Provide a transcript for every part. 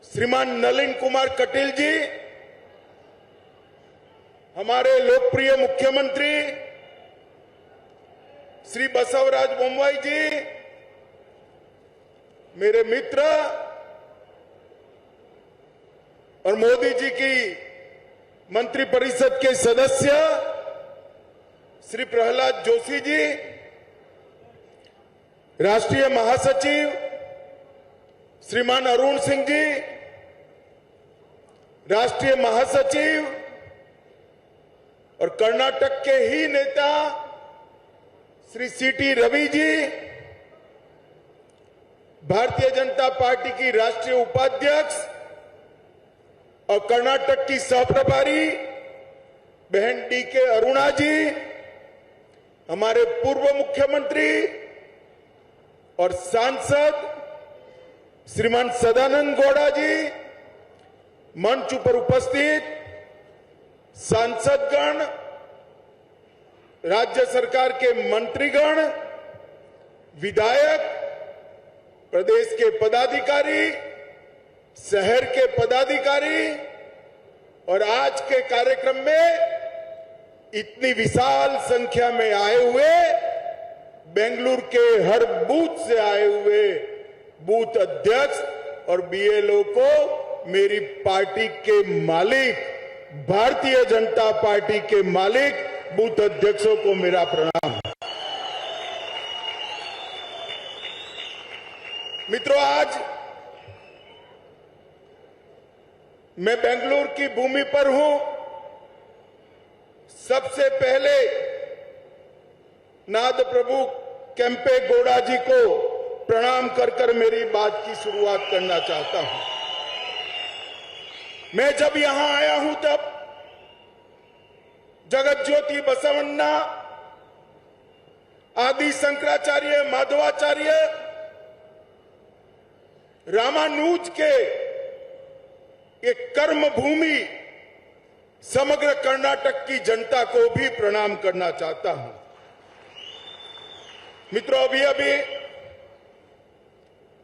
श्रीमान नलिन कुमार कटील जी, हमारे लोकप्रिय मुख्यमंत्री श्री बसवराज बोम्मई जी, मेरे मित्र और मोदी जी की मंत्रिपरिषद के सदस्य श्री प्रहलाद जोशी जी, राष्ट्रीय महासचिव श्रीमान अरुण सिंह जी, राष्ट्रीय महासचिव और कर्नाटक के ही नेता श्री सीटी रवि जी, भारतीय जनता पार्टी की राष्ट्रीय उपाध्यक्ष और कर्नाटक की सहप्रभारी बहन डीके अरुणा जी, हमारे पूर्व मुख्यमंत्री और सांसद श्रीमान सदानंद गौड़ा जी, मंच पर उपस्थित सांसदगण, राज्य सरकार के मंत्रीगण, विधायक, प्रदेश के पदाधिकारी, शहर के पदाधिकारी और आज के कार्यक्रम में इतनी विशाल संख्या में आए हुए बेंगलुरु के हर बूथ से आए हुए बूथ अध्यक्ष और बीएलओ को मेरी पार्टी के मालिक, भारतीय जनता पार्टी के मालिक बूथ अध्यक्षों को मेरा प्रणाम। मित्रों, आज मैं बेंगलुरु की भूमि पर हूं। सबसे पहले नाद प्रभु केम्पे गौड़ा जी को प्रणाम कर मेरी बात की शुरुआत करना चाहता हूं। मैं जब यहां आया हूं तब जगत ज्योति बसवन्ना, आदि शंकराचार्य, माधवाचार्य, रामानुज के एक कर्म भूमि समग्र कर्नाटक की जनता को भी प्रणाम करना चाहता हूं। मित्रों, अभी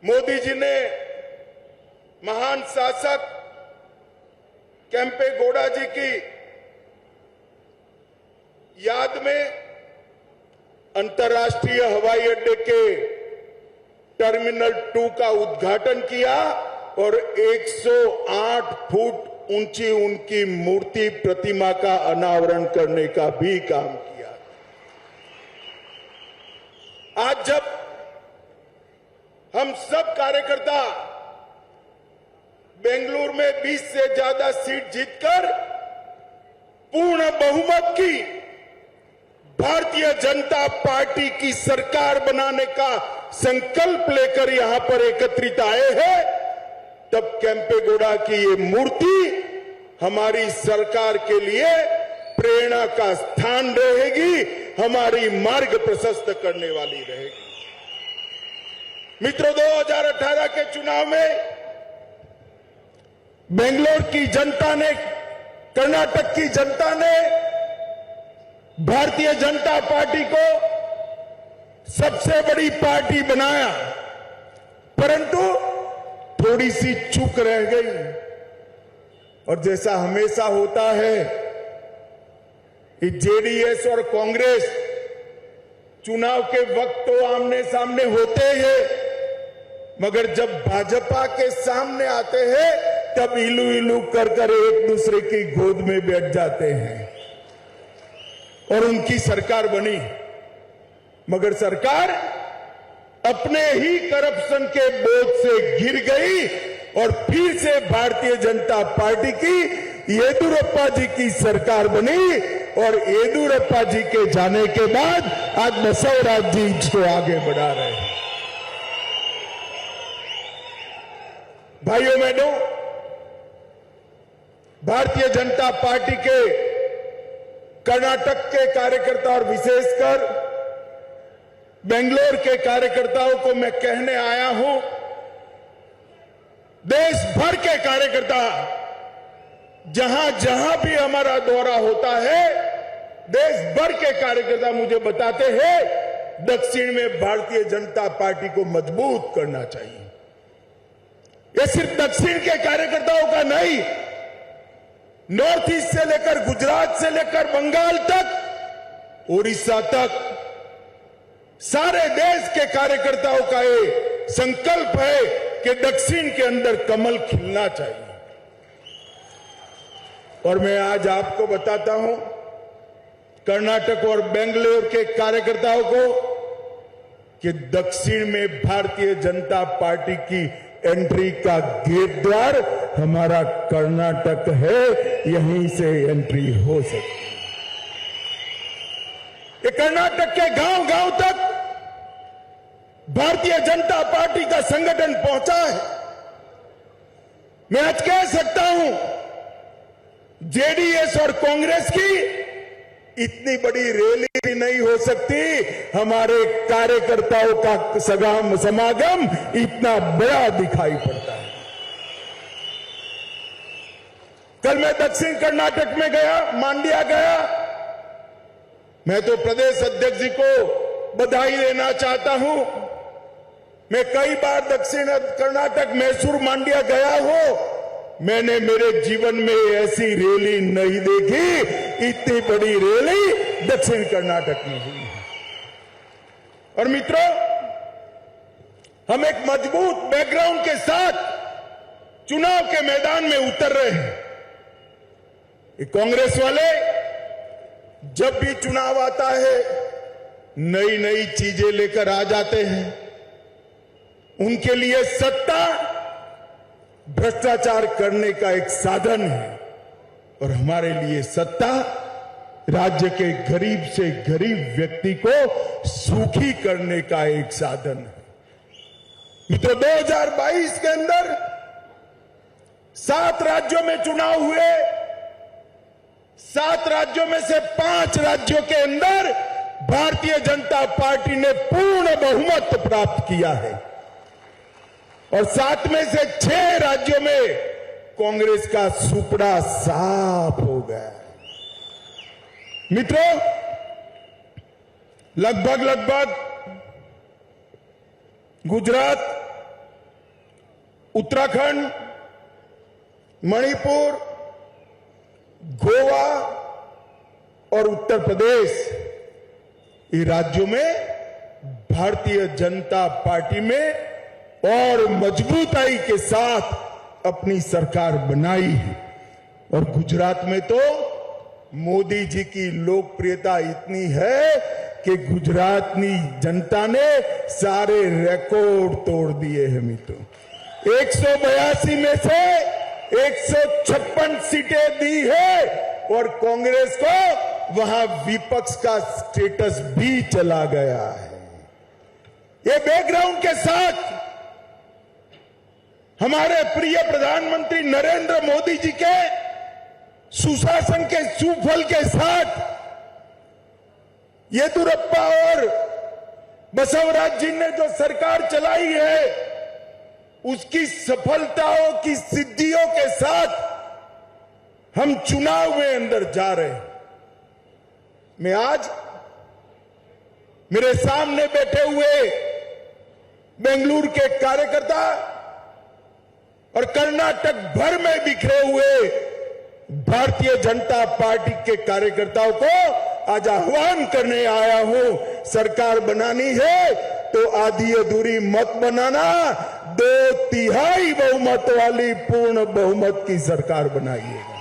मोदी जी ने महान शासक केम्पे गौड़ा जी की याद में अंतर्राष्ट्रीय हवाई अड्डे के टर्मिनल 2 का उद्घाटन किया और 108 फुट ऊंची उनकी मूर्ति प्रतिमा का अनावरण करने का भी काम किया। आज जब हम सब कार्यकर्ता बेंगलुरु में 20 से ज्यादा सीट जीतकर पूर्ण बहुमत की भारतीय जनता पार्टी की सरकार बनाने का संकल्प लेकर यहां पर एकत्रित आए हैं, तब केम्पे गौड़ा की ये मूर्ति हमारी सरकार के लिए प्रेरणा का स्थान रहेगी, हमारी मार्ग प्रशस्त करने वाली रहेगी। मित्रों, 2018 के चुनाव में बेंगलुरु की जनता ने, कर्नाटक की जनता ने भारतीय जनता पार्टी को सबसे बड़ी पार्टी बनाया, परंतु थोड़ी सी चूक रह गई। और जैसा हमेशा होता है कि जेडीएस और कांग्रेस चुनाव के वक्त तो आमने सामने होते हैं, मगर जब भाजपा के सामने आते हैं तब इलू इलू कर एक दूसरे की गोद में बैठ जाते हैं और उनकी सरकार बनी। मगर सरकार अपने ही करप्शन के बोझ से गिर गई और फिर से भारतीय जनता पार्टी की येदुरप्पा जी की सरकार बनी और येदुरप्पा जी के जाने के बाद आज बसवराज जी इसको आगे बढ़ा रहे हैं। भाइयों बहनों, भारतीय जनता पार्टी के कर्नाटक के कार्यकर्ता और विशेषकर बेंगलुरु के कार्यकर्ताओं को मैं कहने आया हूं, देश भर के कार्यकर्ता जहां जहां भी हमारा दौरा होता है, देश भर के कार्यकर्ता मुझे बताते हैं दक्षिण में भारतीय जनता पार्टी को मजबूत करना चाहिए। ये सिर्फ दक्षिण के कार्यकर्ताओं का नहीं, नॉर्थ ईस्ट से लेकर गुजरात से लेकर बंगाल तक, उड़ीसा तक सारे देश के कार्यकर्ताओं का ये संकल्प है कि दक्षिण के अंदर कमल खिलना चाहिए। और मैं आज आपको बताता हूं, कर्नाटक और बेंगलुरु के कार्यकर्ताओं को, कि दक्षिण में भारतीय जनता पार्टी की एंट्री का गेट द्वार हमारा कर्नाटक है, यहीं से एंट्री हो सकती है। ये कर्नाटक के गांव गांव तक भारतीय जनता पार्टी का संगठन पहुंचा है। मैं आज कह सकता हूं, जेडीएस और कांग्रेस की इतनी बड़ी रैली नहीं हो सकती, हमारे कार्यकर्ताओं का समागम इतना बड़ा दिखाई पड़ता है। कल मैं दक्षिण कर्नाटक में गया, मांड्या गया। मैं तो प्रदेश अध्यक्ष जी को बधाई देना चाहता हूं। मैं कई बार दक्षिण कर्नाटक, मैसूर, मांड्या गया हूं। मैंने मेरे जीवन में ऐसी रैली नहीं देखी, इतनी बड़ी रैली दक्षिण कर्नाटक में हुई है। और मित्रों, हम एक मजबूत बैकग्राउंड के साथ चुनाव के मैदान में उतर रहे हैं। ये कांग्रेस वाले जब भी चुनाव आता है नई नई चीजें लेकर आ जाते हैं। उनके लिए सत्ता भ्रष्टाचार करने का एक साधन है, और हमारे लिए सत्ता राज्य के गरीब से गरीब व्यक्ति को सुखी करने का एक साधन है। मित्रों, 2022 के अंदर 7 राज्यों में चुनाव हुए। 7 राज्यों में से 5 राज्यों के अंदर भारतीय जनता पार्टी ने पूर्ण बहुमत प्राप्त किया है, और 7 में से 6 राज्यों में कांग्रेस का सुपड़ा साफ हो गया। मित्रों, लगभग गुजरात, उत्तराखंड, मणिपुर, गोवा और उत्तर प्रदेश, ये राज्यों में भारतीय जनता पार्टी में और मजबूताई के साथ अपनी सरकार बनाई है। और गुजरात में तो मोदी जी की लोकप्रियता इतनी है कि गुजराती जनता ने सारे रिकॉर्ड तोड़ दिए हैं। मित्रों, 182 में से 156 सीटें दी है, और कांग्रेस को वहां विपक्ष का स्टेटस भी चला गया है। ये बैकग्राउंड के साथ हमारे प्रिय प्रधानमंत्री नरेंद्र मोदी जी के सुशासन के सुफल के साथ येदियुरप्पा और बसवराज जी ने जो सरकार चलाई है, उसकी सफलताओं की सिद्धियों के साथ हम चुनाव में अंदर जा रहे हैं। मैं आज मेरे सामने बैठे हुए बेंगलुरु के कार्यकर्ता और कर्नाटक भर में बिखरे हुए भारतीय जनता पार्टी के कार्यकर्ताओं को आज आह्वान करने आया हूं। सरकार बनानी है तो आधी अधूरी मत बनाना, 2/3 बहुमत वाली पूर्ण बहुमत की सरकार बनाइएगा।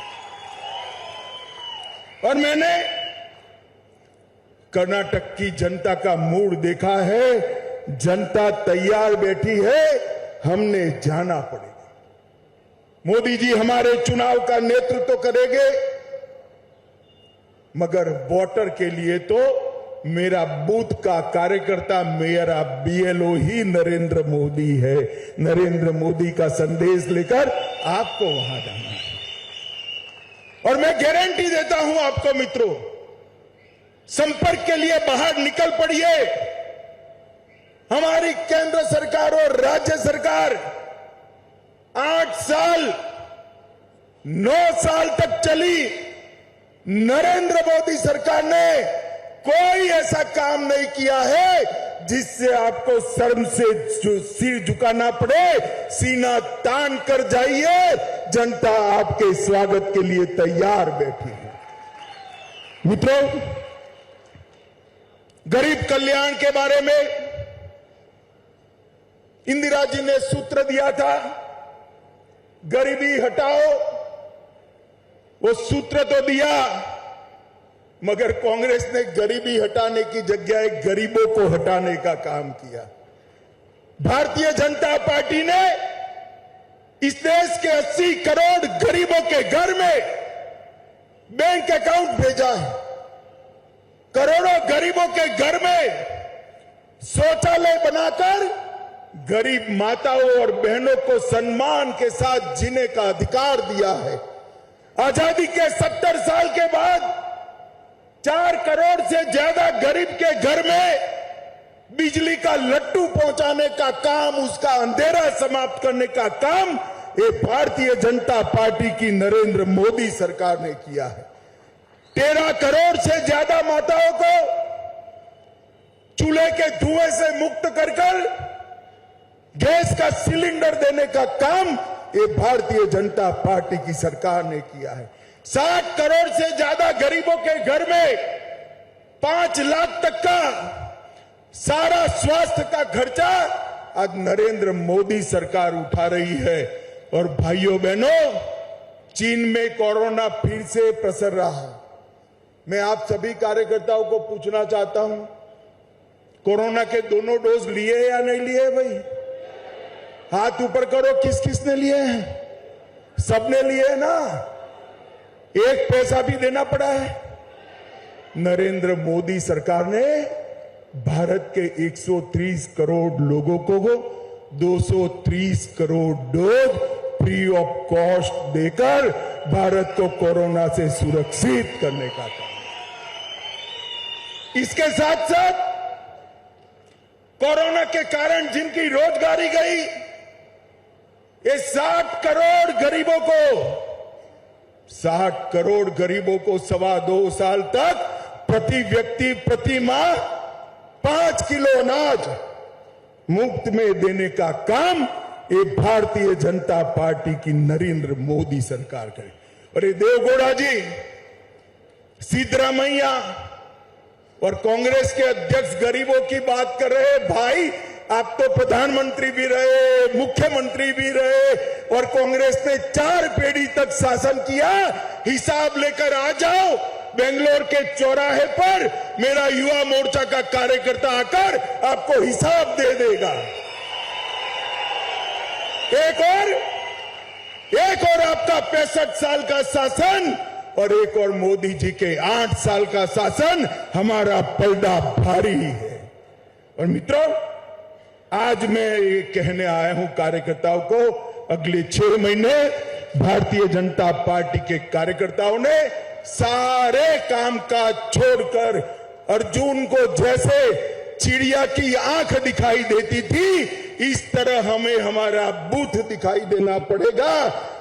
और मैंने कर्नाटक की जनता का मूड देखा है। जनता तैयार बैठी है, हमने जाना पड़ेगा। मोदी जी हमारे चुनाव का नेतृत्व करेंगे, मगर वोटर के लिए तो मेरा बूथ का कार्यकर्ता, मेरा बीएलओ ही नरेंद्र मोदी है। नरेंद्र मोदी का संदेश लेकर आपको वहां जाना है। और मैं गारंटी देता हूं आपको मित्रों, संपर्क के लिए बाहर निकल पड़िए। हमारी केंद्र सरकार और राज्य सरकार 8 साल 9 साल तक चली। नरेंद्र मोदी सरकार ने कोई ऐसा काम नहीं किया है जिससे आपको शर्म से सिर झुकाना पड़े, सीना तान कर जाइए। जनता आपके स्वागत के लिए तैयार बैठी है। मित्रों, गरीब कल्याण के बारे में इंदिरा जी ने सूत्र दिया था, गरीबी हटाओ। वो सूत्र तो दिया, मगर कांग्रेस ने गरीबी हटाने की जगह गरीबों को हटाने का काम किया। भारतीय जनता पार्टी ने इस देश के 80 करोड़ गरीबों के घर में बैंक अकाउंट भेजा है। करोड़ों गरीबों के घर में शौचालय बनाकर गरीब माताओं और बहनों को सम्मान के साथ जीने का अधिकार दिया है। आजादी के 70 साल के बाद 4 करोड़ से ज्यादा गरीब के घर में बिजली का लट्टू पहुंचाने का काम, उसका अंधेरा समाप्त करने का काम ये भारतीय जनता पार्टी की नरेंद्र मोदी सरकार ने किया है। 13 करोड़ से ज्यादा माताओं को चूल्हे के धुएं से मुक्त कर गैस का सिलेंडर देने का काम ये भारतीय जनता पार्टी की सरकार ने किया है। 60 करोड़ से ज्यादा गरीबों के घर में 5 लाख तक का सारा स्वास्थ्य का खर्चा आज नरेंद्र मोदी सरकार उठा रही है। और भाइयों बहनों, चीन में कोरोना फिर से प्रसर रहा है। मैं आप सभी कार्यकर्ताओं को पूछना चाहता हूं, कोरोना के दोनों डोज लिए या नहीं लिए? भाई हाथ ऊपर करो, किस किस ने लिए हैं? सबने लिए ना? एक पैसा भी देना पड़ा है? नरेंद्र मोदी सरकार ने भारत के 130 करोड़ लोगों को 230 crore dose free of cost देकर भारत को कोरोना से सुरक्षित करने का काम। इसके साथ साथ कोरोना के कारण जिनकी रोजगारी गई, ये 60 करोड़ गरीबों को 2.25 साल तक प्रति व्यक्ति प्रति माह 5 किलो अनाज मुफ्त में देने का काम ये भारतीय जनता पार्टी की नरेंद्र मोदी सरकार करे। और ये देवगौड़ा जी, सिद्धरामैया और कांग्रेस के अध्यक्ष गरीबों की बात कर रहे हैं। भाई, आप तो प्रधानमंत्री भी रहे, मुख्यमंत्री भी रहे और कांग्रेस ने 4 पीढ़ी तक शासन किया। हिसाब लेकर आ जाओ। बेंगलोर के चौराहे पर मेरा युवा मोर्चा का कार्यकर्ता आकर आपको हिसाब दे देगा। एक और आपका 65 साल का शासन और एक और मोदी जी के 8 साल का शासन, हमारा पलड़ा भारी है। और मित्रों, आज मैं ये कहने आया हूं कार्यकर्ताओं को, अगले 6 महीने भारतीय जनता पार्टी के कार्यकर्ताओं ने सारे काम काज छोड़कर, अर्जुन को जैसे चिड़िया की आंख दिखाई देती थी, इस तरह हमें हमारा बूथ दिखाई देना पड़ेगा।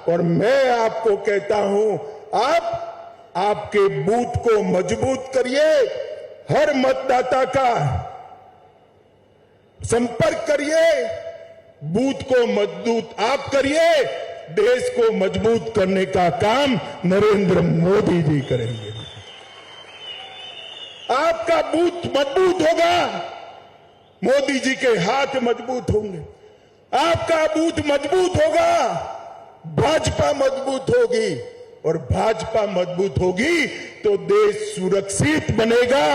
और मैं आपको कहता हूं, आप आपके बूथ को मजबूत करिए, हर मतदाता का संपर्क करिए, बूथ को मजबूत आप करिए, देश को मजबूत करने का काम नरेंद्र मोदी जी करेंगे। आपका बूथ मजबूत होगा, मोदी जी के हाथ मजबूत होंगे। आपका बूथ मजबूत होगा, भाजपा मजबूत होगी, और भाजपा मजबूत होगी तो देश सुरक्षित बनेगा,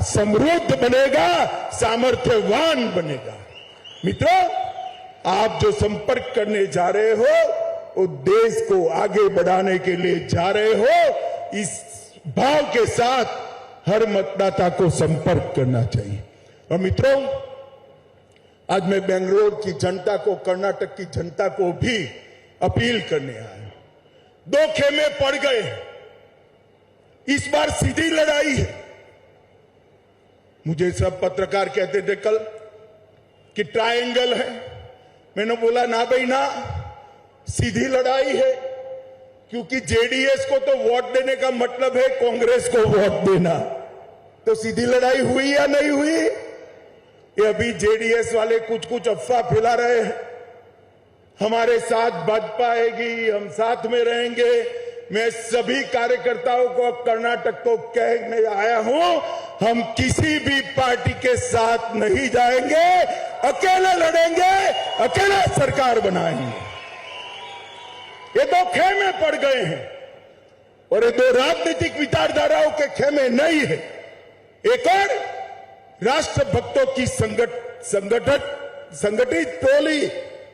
समृद्ध बनेगा, सामर्थ्यवान बनेगा। मित्रों, आप जो संपर्क करने जा रहे हो वो देश को आगे बढ़ाने के लिए जा रहे हो। इस भाव के साथ हर मतदाता को संपर्क करना चाहिए। और मित्रों, आज मैं बेंगलोर की जनता को, कर्नाटक की जनता को भी अपील करने आया। 2 खेमे पड़ गए, इस बार सीधी लड़ाई है। मुझे सब पत्रकार कहते थे कल कि ट्रायंगल है। मैंने बोला ना भाई ना, सीधी लड़ाई है, क्योंकि जेडीएस को तो वोट देने का मतलब है कांग्रेस को वोट देना। तो सीधी लड़ाई हुई या नहीं हुई? ये अभी जेडीएस वाले कुछ कुछ अफवाह फैला रहे हैं, हमारे साथ भाजपा आएगी, हम साथ में रहेंगे। मैं सभी कार्यकर्ताओं को कर्नाटक को कहने आया हूं, हम किसी भी पार्टी के साथ नहीं जाएंगे, अकेले लड़ेंगे, अकेले सरकार बनाएंगे। ये दो खेमे पड़ गए हैं और ये दो राजनीतिक विचारधाराओं के खेमे नहीं है। एक और राष्ट्र भक्तों की संगठित टोली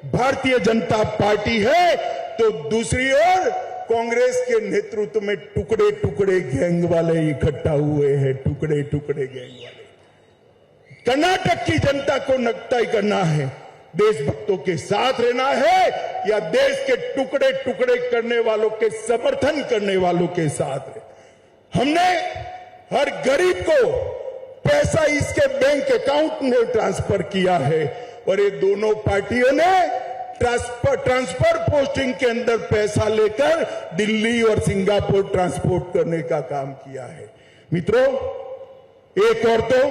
भारतीय जनता पार्टी है, तो दूसरी ओर कांग्रेस के नेतृत्व में टुकड़े टुकड़े गैंग वाले इकट्ठा हुए हैं, टुकड़े टुकड़े गैंग वाले। कर्नाटक की जनता को तय करना है, देशभक्तों के साथ रहना है या देश के टुकड़े टुकड़े करने वालों के समर्थन करने वालों के साथ है। हमने हर गरीब को पैसा इसके बैंक अकाउंट में ट्रांसफर किया है और ये दोनों पार्टियों ने ट्रांसफर पोस्टिंग के अंदर पैसा लेकर दिल्ली और सिंगापुर ट्रांसपोर्ट करने का काम किया है। मित्रों, एक और तो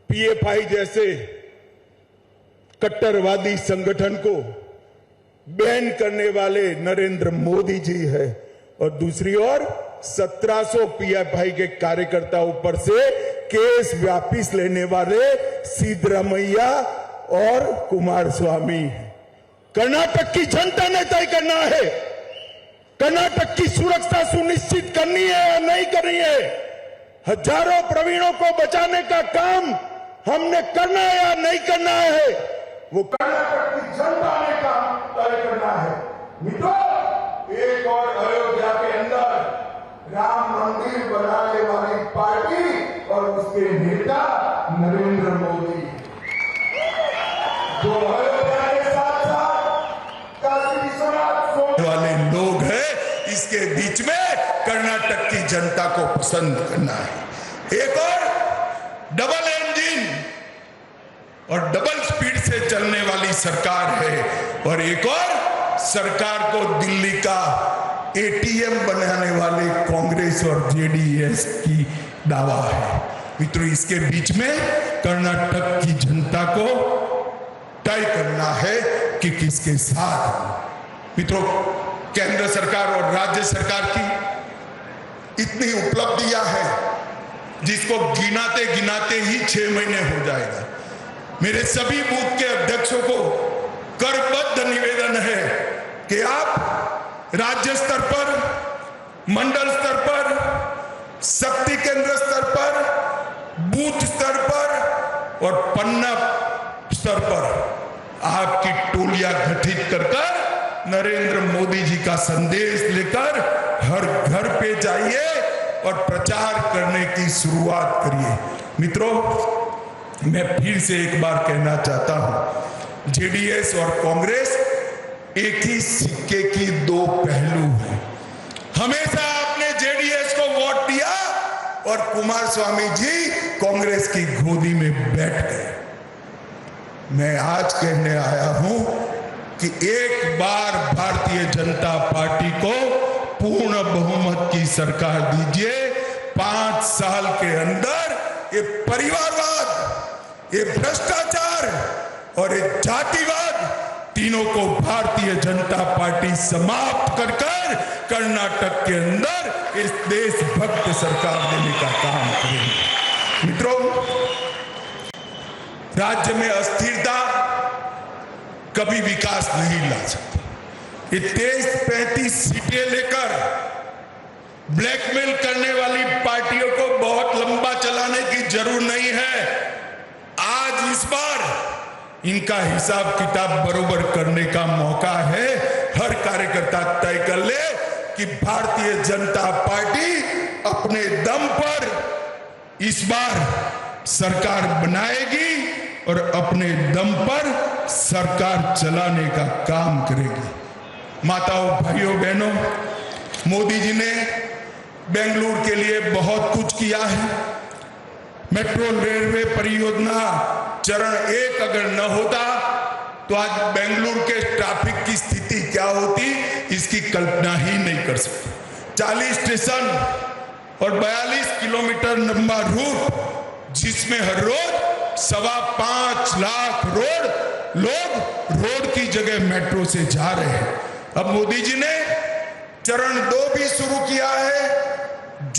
पीएफआई जैसे कट्टरवादी संगठन को बैन करने वाले नरेंद्र मोदी जी है और दूसरी ओर 1700 पीएफआई के कार्यकर्ताओं पर से केस वापिस लेने वाले सिद्धरामैया और कुमारस्वामी है। कर्नाटक की जनता ने तय करना है, कर्नाटक की सुरक्षा सुनिश्चित करनी है या नहीं करनी है। हजारों प्रवीणों को बचाने का काम हमने करना है या नहीं करना है, वो कर्नाटक की जनता ने काम तय करना है। मित्रों, एक और अयोध्या के अंदर राम मंदिर बनाने वाली पार्टी और उसके नेता नरेंद्र मोदी, जो अयोध्या के साथ साथ काशी विश्वनाथ वाले लोग हैं, इसके बीच में कर्नाटक की जनता को पसंद करना है। एक और डबल इंजन और डबल स्पीड से चलने वाली सरकार है और एक और सरकार को दिल्ली का एटीएम बनाने वाले कांग्रेस और जेडीएस की दावा है। मित्रों, इसके बीच में कर्नाटक की जनता को तय करना है कि किसके साथ। मित्रों, केंद्र सरकार और राज्य सरकार की इतनी उपलब्धियां हैं जिसको गिनाते गिनाते ही 6 महीने हो जाएगा। मेरे सभी बूथ के अध्यक्षों को करबद्ध निवेदन है कि आप राज्य स्तर पर, मंडल स्तर पर, शक्ति केंद्र स्तर पर, बूथ स्तर पर और पन्ना स्तर पर आपकी टोलियां गठित कर नरेंद्र मोदी जी का संदेश लेकर हर घर पे जाइए और प्रचार करने की शुरुआत करिए। मित्रों, मैं फिर से एक बार कहना चाहता हूं, जेडीएस और कांग्रेस एक ही सिक्के की दो पहलू हैं। हमेशा आपने जेडीएस को वोट दिया और कुमारस्वामी जी कांग्रेस की गोदी में बैठ गए। मैं आज कहने आया हूं कि एक बार भारतीय जनता पार्टी को पूर्ण बहुमत की सरकार दीजिए। 5 साल के अंदर ये परिवारवाद, ये भ्रष्टाचार और ये जातिवाद तीनों को भारतीय जनता पार्टी समाप्त कर कर्नाटक के अंदर इस देशभक्त सरकार देने का काम करेंगे। मित्रों, राज्य में अस्थिरता कभी विकास नहीं ला सकती। ये 33 सीटें लेकर ब्लैकमेल करने वाली पार्टियों को बहुत लंबा चलाने की जरूरत नहीं है। आज इस बार इनका हिसाब किताब बरोबर करने का मौका है। हर कार्यकर्ता तय कर ले कि भारतीय जनता पार्टी अपने दम पर इस बार सरकार बनाएगी और अपने दम पर सरकार चलाने का काम करेगी। माताओं, भाइयों, बहनों, मोदी जी ने बेंगलुरु के लिए बहुत कुछ किया है। मेट्रो रेलवे परियोजना चरण 1 अगर न होता तो आज बेंगलुरु के ट्रैफिक की स्थिति क्या होती, इसकी कल्पना ही नहीं कर सकते। 40 स्टेशन और 42 किलोमीटर लंबा रूट, जिसमें हर रोज 5.25 लाख लोग रोड की जगह मेट्रो से जा रहे हैं। अब मोदी जी ने चरण 2 भी शुरू किया है,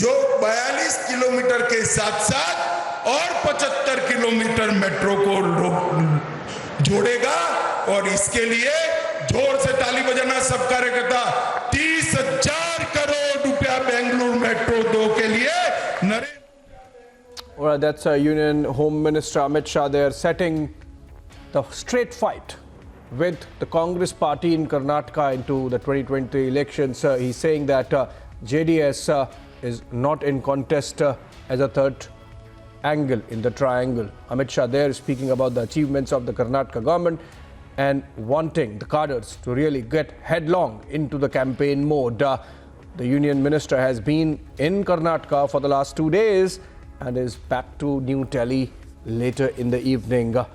जो 42 किलोमीटर के साथ साथ और 75 किलोमीटर मेट्रो को जोड़ेगा। और इसके लिए जोर से ताली बजाना सब कार्यकर्ता। 30,000 करोड़ रुपया बेंगलुरु मेट्रो 2 के लिए Well, that's Union Home Minister Amit Shah there setting the straight fight with the Congress party in Karnataka into the 2020 elections. He's saying that JDS is not in contest as a third angle in the triangle. Amit Shah there speaking about the achievements of the Karnataka government and wanting the cadres to really get headlong into the campaign mode. The Union Minister has been in Karnataka for the last 2 days and is back to New Delhi later in the evening.